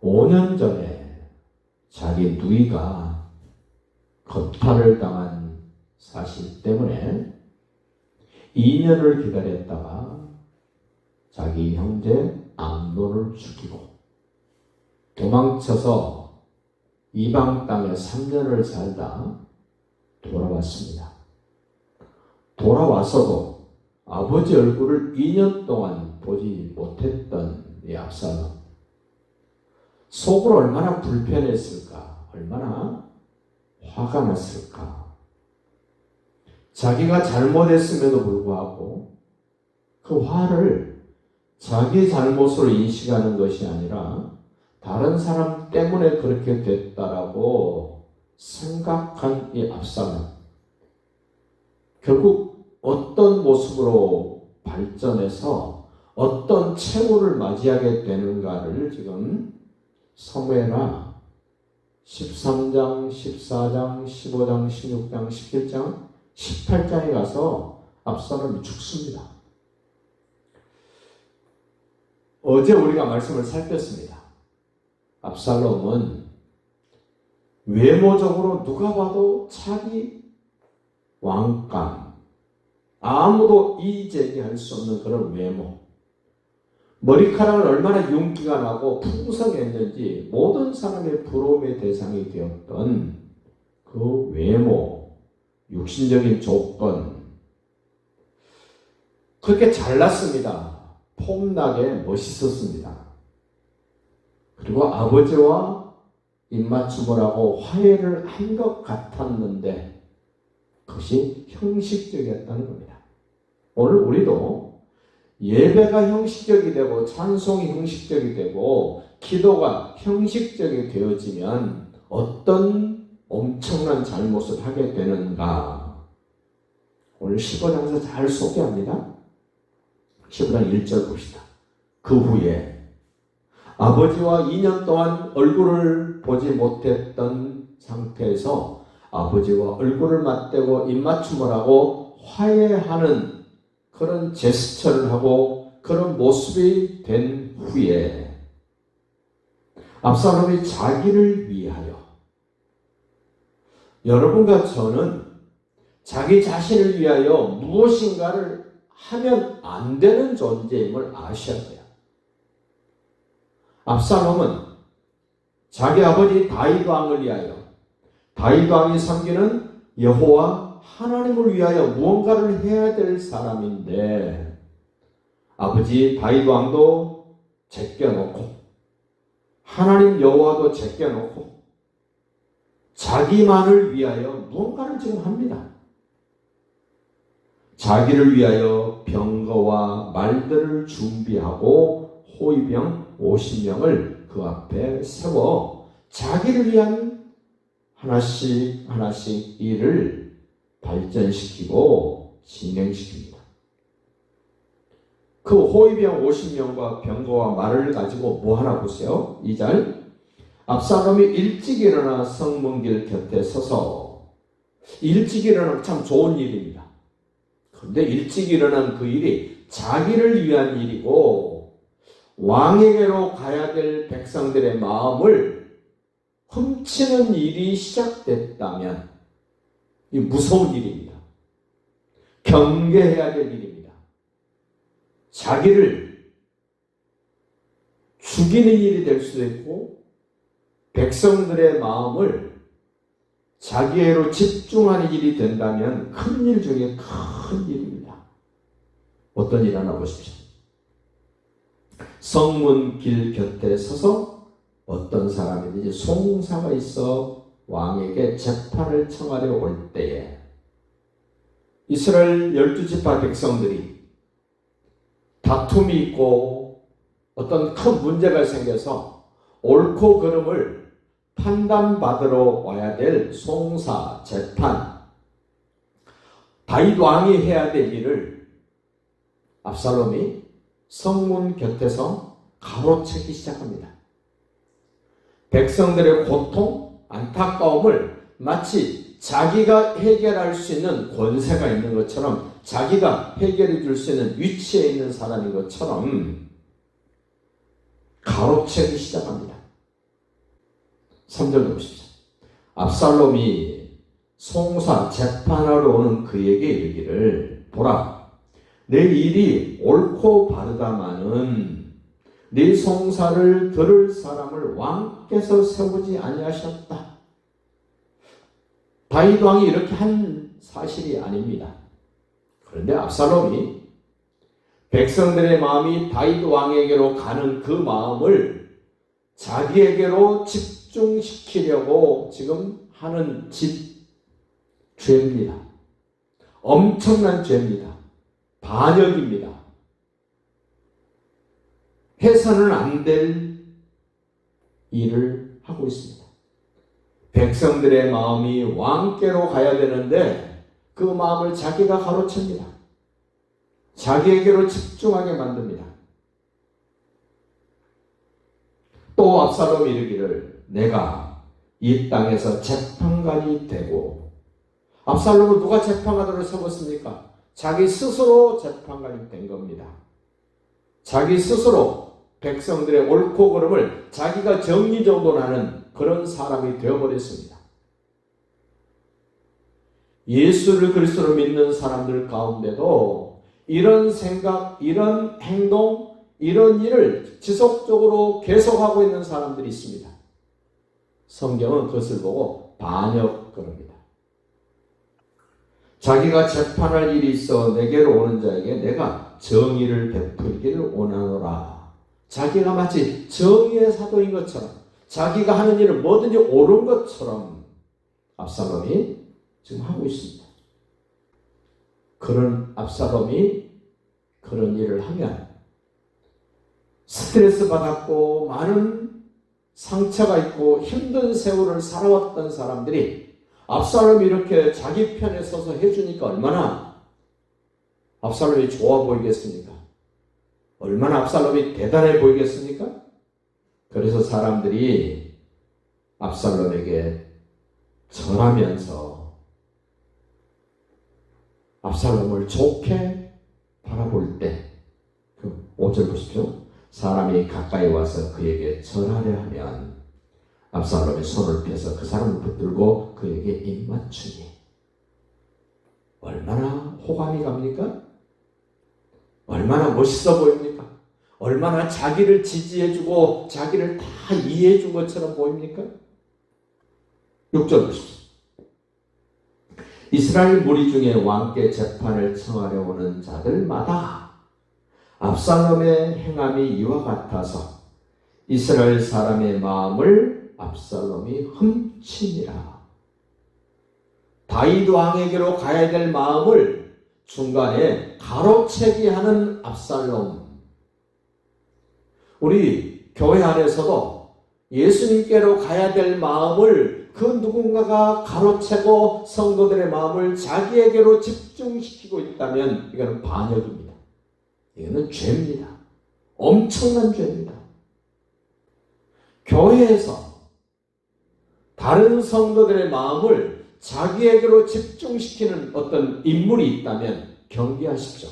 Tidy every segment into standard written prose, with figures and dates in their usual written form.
5년 전에 자기 누이가 거탈을 당한 사실 때문에 2년을 기다렸다가 자기 형제 암논을 죽이고 도망쳐서 이방 땅에 3년을 살다 돌아왔습니다. 돌아와서도 아버지 얼굴을 2년 동안 보지 못했던 이 압살롬, 속으로 얼마나 불편했을까, 얼마나 화가 났을까. 자기가 잘못했음에도 불구하고 그 화를 자기 잘못으로 인식하는 것이 아니라 다른 사람 때문에 그렇게 됐다라고 생각한 이 압살롬, 결국 어떤 모습으로 발전해서 어떤 최후를 맞이하게 되는가를 지금 사무엘하 13장, 14장, 15장, 16장, 17장, 18장에 가서 압살롬이 죽습니다. 어제 우리가 말씀을 살폈습니다. 압살롬은 외모적으로 누가 봐도 차기 왕감, 아무도 이의제기할 수 없는 그런 외모, 머리카락은 얼마나 윤기가 나고 풍성했는지 모든 사람의 부러움의 대상이 되었던 그 외모, 육신적인 조건, 그렇게 잘났습니다. 폼나게 멋있었습니다. 그리고 아버지와 입맞춤을 하고 화해를 한 것 같았는데 그것이 형식적이었다는 겁니다. 오늘 우리도 예배가 형식적이 되고 찬송이 형식적이 되고 기도가 형식적이 되어지면 어떤 엄청난 잘못을 하게 되는가. 오늘 15장에서 잘 소개합니다. 15장 1절 봅시다. 그 후에 아버지와 2년 동안 얼굴을 보지 못했던 상태에서 아버지와 얼굴을 맞대고 입맞춤을 하고 화해하는 그런 제스처를 하고 그런 모습이 된 후에 압살롬이 자기를 위하여, 여러분과 저는 자기 자신을 위하여 무엇인가를 하면 안 되는 존재임을 아셔야 돼요. 압살롬은 자기 아버지 다윗 왕을 위하여, 다윗 왕이 섬기는 여호와 하나님을 위하여 무언가를 해야 될 사람인데 아버지 다윗 왕도 제껴놓고 하나님 여호와도 제껴놓고 자기만을 위하여 무언가를 지금 합니다. 자기를 위하여 병거와 말들을 준비하고 호위병 50명을 그 앞에 세워 자기를 위한 하나씩 하나씩 일을 발전시키고 진행시킵니다. 그 호위병 50명과 병거와 말을 가지고 뭐 하나 보세요. 2절. 압살롬이 일찍 일어나 성문길 곁에 서서, 일찍 일어나면 참 좋은 일입니다. 그런데 일찍 일어난 그 일이 자기를 위한 일이고 왕에게로 가야 될 백성들의 마음을 훔치는 일이 시작됐다면 이 무서운 일입니다. 경계해야 될 일입니다. 자기를 죽이는 일이 될 수도 있고 백성들의 마음을 자기애로 집중하는 일이 된다면 큰 일 중에 큰 일입니다. 어떤 일 하나 보십시오. 성문길 곁에 서서 어떤 사람이든지 송사가 있어 왕에게 재판을 청하려 올 때에 이스라엘 12지파 백성들이 다툼이 있고 어떤 큰 문제가 생겨서 옳고 그름을 판단받으러 와야 될 송사, 재판, 다윗 왕이 해야 될 일을 압살롬이 성문 곁에서 가로채기 시작합니다. 백성들의 고통, 안타까움을 마치 자기가 해결할 수 있는 권세가 있는 것처럼, 자기가 해결해 줄 수 있는 위치에 있는 사람인 것처럼 가로채기 시작합니다. 3절도 보십시오. 압살롬이 송사 재판하러 오는 그에게 이르기를 보라 내 일이 옳고 바르다마는 네 송사를 들을 사람을 왕께서 세우지 아니하셨다. 다윗 왕이 이렇게 한 사실이 아닙니다. 그런데 압살롬이 백성들의 마음이 다윗 왕에게로 가는 그 마음을 자기에게로 집중시키려고 지금 하는 죄입니다. 엄청난 죄입니다. 반역입니다. 해서는 안 될 일을 하고 있습니다. 백성들의 마음이 왕께로 가야 되는데 그 마음을 자기가 가로챕니다. 자기에게로 집중하게 만듭니다. 또 압살롬이 이르기를 내가 이 땅에서 재판관이 되고 압살롬을 누가 재판관으로 세웠습니까? 자기 스스로 재판관이 된 겁니다. 자기 스스로 백성들의 옳고 그름을 자기가 정리정돈하는 그런 사람이 되어버렸습니다. 예수를 그리스도로 믿는 사람들 가운데도 이런 생각, 이런 행동, 이런 일을 지속적으로 계속하고 있는 사람들이 있습니다. 성경은 그것을 보고 반역 그럽니다. 자기가 재판할 일이 있어 내게로 오는 자에게 내가 정의를 베풀기를 원하노라. 자기가 마치 정의의 사도인 것처럼 자기가 하는 일은 뭐든지 옳은 것처럼 압살롬이 지금 하고 있습니다. 그런 압살롬이 그런 일을 하면 스트레스 받았고 많은 상처가 있고 힘든 세월을 살아왔던 사람들이 압살롬이 이렇게 자기 편에 서서 해주니까 얼마나 압살롬이 좋아 보이겠습니까? 얼마나 압살롬이 대단해 보이겠습니까? 그래서 사람들이 압살롬에게 절하면서 압살롬을 좋게 바라볼 때 그 5절 보십시오. 사람이 가까이 와서 그에게 절하려 하면 압살롬이 손을 펴서 그 사람을 붙들고 그에게 입맞추니 얼마나 호감이 갑니까? 얼마나 멋있어 보입니까? 얼마나 자기를 지지해주고 자기를 다 이해해준 것처럼 보입니까? 6절 보십시오. 이스라엘 무리 중에 왕께 재판을 청하려 오는 자들마다 압살롬의 행함이 이와 같아서 이스라엘 사람의 마음을 압살롬이 훔치니라. 다윗 왕에게로 가야 될 마음을 중간에 가로채기 하는 압살롬. 우리 교회 안에서도 예수님께로 가야 될 마음을 그 누군가가 가로채고 성도들의 마음을 자기에게로 집중시키고 있다면 이거는 반역입니다. 이거는 죄입니다. 엄청난 죄입니다. 교회에서 다른 성도들의 마음을 자기에게로 집중시키는 어떤 인물이 있다면 경계하십시오.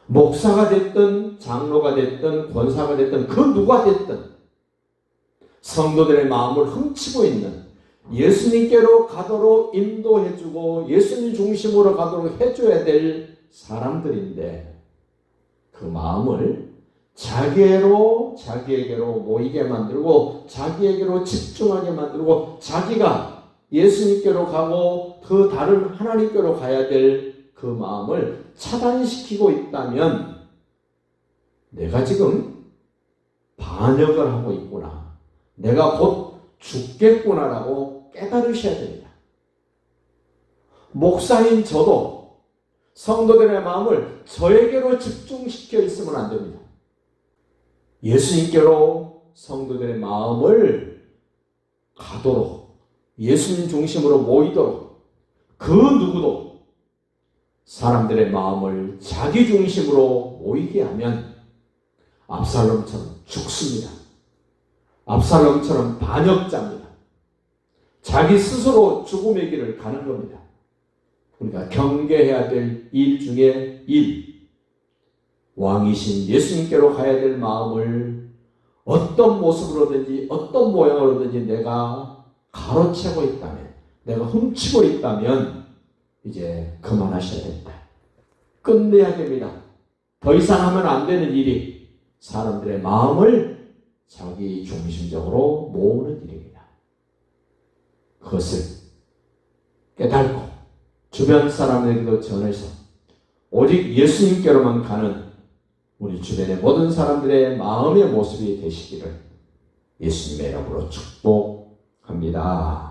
목사가 됐든 장로가 됐든 권사가 됐든 그 누가 됐든 성도들의 마음을 훔치고 있는 예수님께로 가도록 인도해주고 예수님 중심으로 가도록 해줘야 될 사람들인데 그 마음을 자기에게로 모이게 만들고 자기에게로 집중하게 만들고 자기가 예수님께로 가고 그 다른 하나님께로 가야 될 그 마음을 차단시키고 있다면 내가 지금 반역을 하고 있구나. 내가 곧 죽겠구나라고 깨달으셔야 됩니다. 목사인 저도 성도들의 마음을 저에게로 집중시켜 있으면 안 됩니다. 예수님께로 성도들의 마음을 가도록 예수님 중심으로 모이도록 그 누구도 사람들의 마음을 자기 중심으로 모이게 하면 압살롬처럼 죽습니다. 압살롬처럼 반역자입니다. 자기 스스로 죽음의 길을 가는 겁니다. 우리가 경계해야 될 일 중에 일, 왕이신 예수님께로 가야 될 마음을 어떤 모습으로든지 어떤 모양으로든지 내가 가로채고 있다면, 내가 훔치고 있다면 이제 그만하셔야 된다. 끝내야 됩니다. 더 이상 하면 안 되는 일이 사람들의 마음을 자기 중심적으로 모으는 일입니다. 그것을 깨닫고 주변 사람에게도 전해서 오직 예수님께로만 가는 우리 주변의 모든 사람들의 마음의 모습이 되시기를 예수님의 이름으로 축복합니다.